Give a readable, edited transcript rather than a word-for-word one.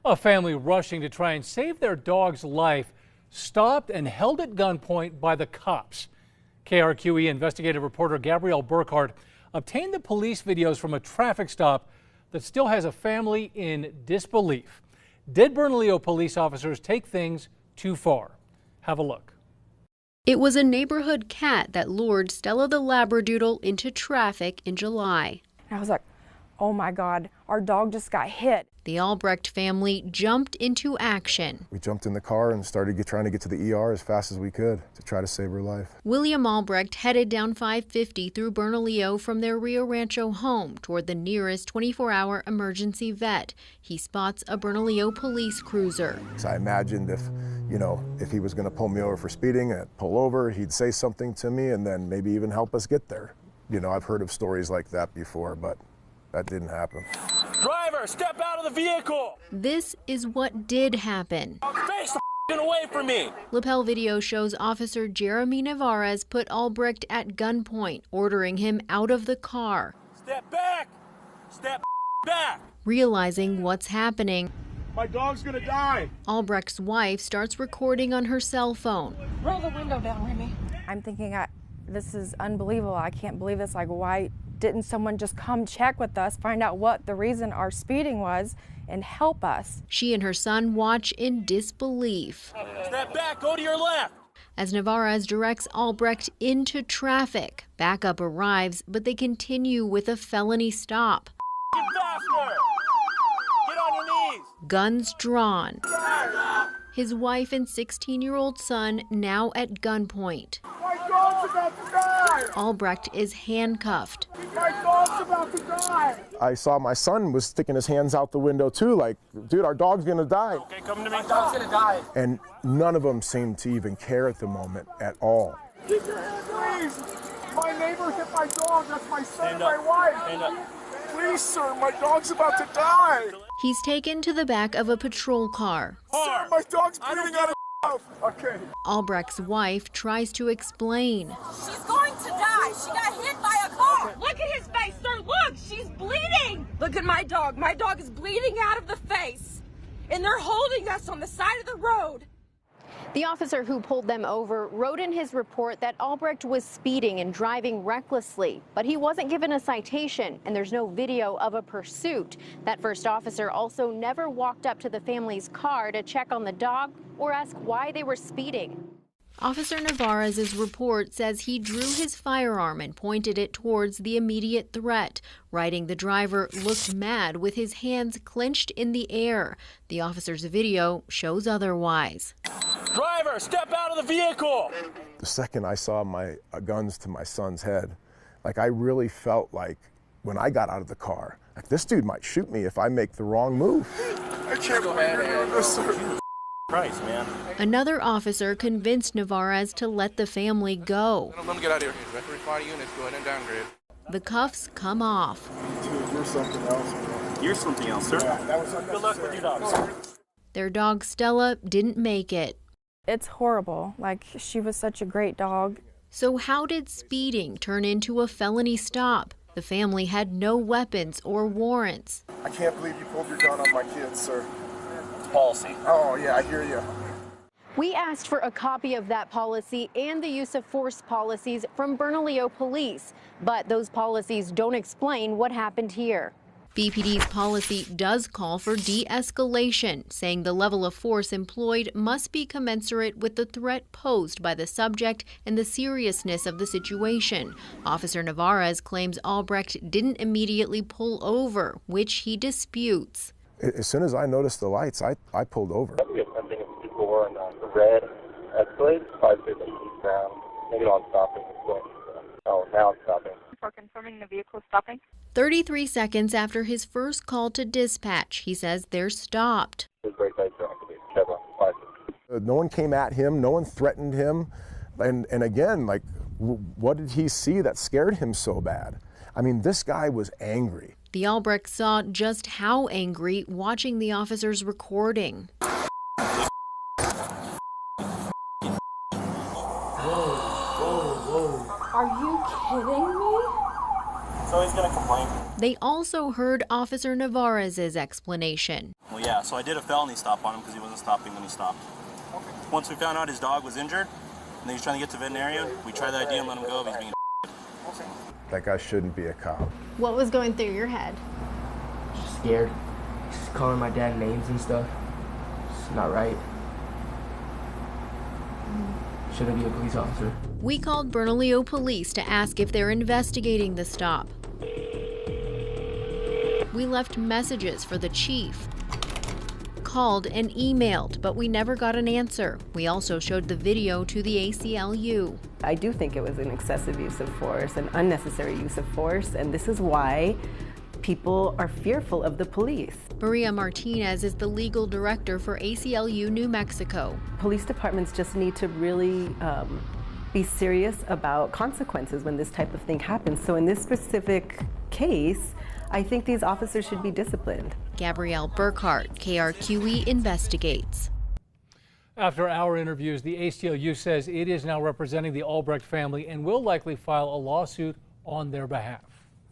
A family rushing to try and save their dog's life stopped and held at gunpoint by the cops. KRQE investigative reporter Gabrielle Burkhardt obtained the police videos from a traffic stop that still has a family in disbelief. Did Bernalillo police officers take things too far? Have a look. It was a neighborhood cat that lured Stella the Labradoodle into traffic in July. I was like, oh my God, our dog just got hit. The Albrecht family jumped into action. We jumped in the car and started trying to get to the ER as fast as we could to try to save her life. William Albrecht headed down 550 through Bernalillo from their Rio Rancho home toward the nearest 24-hour emergency vet. He spots a Bernalillo police cruiser. So I imagined if he was going to pull me over for speeding and pull over, he'd say something to me and then maybe even help us get there. I've heard of stories like that before, but that didn't happen. Driver, step out of the vehicle! This is what did happen. Face the away from me! Lapel video shows Officer Jeramie Nevarez put Albrecht at gunpoint, ordering him out of the car. Step back! Step back! Realizing what's happening, my dog's gonna die! Albrecht's wife starts recording on her cell phone. Roll the window down, Remy. I'm thinking, this is unbelievable. I can't believe this. Like, why didn't someone just come check with us, find out what the reason our speeding was, and help us? She and her son watch in disbelief. Step back, go to your left. As Nevarez directs Albrecht into traffic, backup arrives, but they continue with a felony stop. Get faster! Get on your knees! Guns drawn. His wife and 16-year-old son now at gunpoint. My dog's about to die! Albrecht is handcuffed. My dog's about to die! I saw my son was sticking his hands out the window too, like, dude, our dog's gonna die. Okay, come to me. My dog's gonna die. And none of them seemed to even care at the moment at all. Keep your hands, please! My neighbor hit my dog. That's my son and my wife. Stand up. Please, sir, my dog's about to die. He's taken to the back of a patrol car. Sir, my dog's bleeding out of mouth. Okay. Albrecht's wife tries to explain. She's going to die. She got hit by a car. Look at his face, sir. Look, she's bleeding. Look at my dog. My dog is bleeding out of the face. And they're holding us on the side of the road. The officer who pulled them over wrote in his report that Albrecht was speeding and driving recklessly, but he wasn't given a citation, and there's no video of a pursuit. That first officer also never walked up to the family's car to check on the dog or ask why they were speeding. Officer Nevarez's report says he drew his firearm and pointed it towards the immediate threat, writing the driver looked mad with his hands clenched in the air. The officer's video shows otherwise. Driver, step out of the vehicle! The second I saw my guns to my son's head, like, I really felt like when I got out of the car, like, this dude might shoot me if I make the wrong move. I can't believe you're doing this, sir. Christ, man. Another officer convinced Nevarez to let the family go. Let them get out of here. Veteran 5 units, go ahead and downgrade. The cuffs come off. You're something else. You're something else, sir. Yeah, that was good luck with your dogs. Their dog Stella didn't make it. It's horrible. Like, she was such a great dog. So how did speeding turn into a felony stop? The family had no weapons or warrants. I can't believe you pulled your gun on my kids, sir. Policy. Oh, yeah, I hear you. We asked for a copy of that policy and the use of force policies from Bernalillo police, but those policies don't explain what happened here. BPD's policy does call for de-escalation, saying the level of force employed must be commensurate with the threat posed by the subject and the seriousness of the situation. Officer Nevarez claims Albrecht didn't immediately pull over, which he disputes. As soon as I noticed the lights, I pulled over. We have something before on the red Escalade, 550 eastbound. Maybe not stopping. Oh, now it's stopping. For confirming the vehicle stopping. 33 seconds after his first call to dispatch, he says they're stopped. The brake lights are activated. Chevron 550. No one came at him. No one threatened him. And again, like, what did he see that scared him so bad? I mean, this guy was angry. The Albrecht saw just how angry watching the officer's recording. Are you kidding me? So he's gonna complain. They also heard Officer Nevarez's explanation. Well, Yeah, so I did a felony stop on him because he wasn't stopping when he stopped. Okay. Once we found out his dog was injured and he was trying to get to the veterinarian, we tried the ID and let him go if he's being Okay. That guy shouldn't be a cop. What was going through your head? Just scared. Just calling my dad names and stuff. It's not right. Shouldn't be a police officer. We called Bernalillo police to ask if they're investigating the stop. We left messages for the chief, called and emailed, but we never got an answer. We also showed the video to the ACLU. I do think it was an excessive use of force, an unnecessary use of force, and this is why people are fearful of the police. Maria Martinez is the legal director for ACLU New Mexico. Police departments just need to really be serious about consequences when this type of thing happens. So in this specific case, I think these officers should be disciplined. Gabrielle Burkhart, KRQE investigates. After our interviews, the ACLU says it is now representing the Albrecht family and will likely file a lawsuit on their behalf.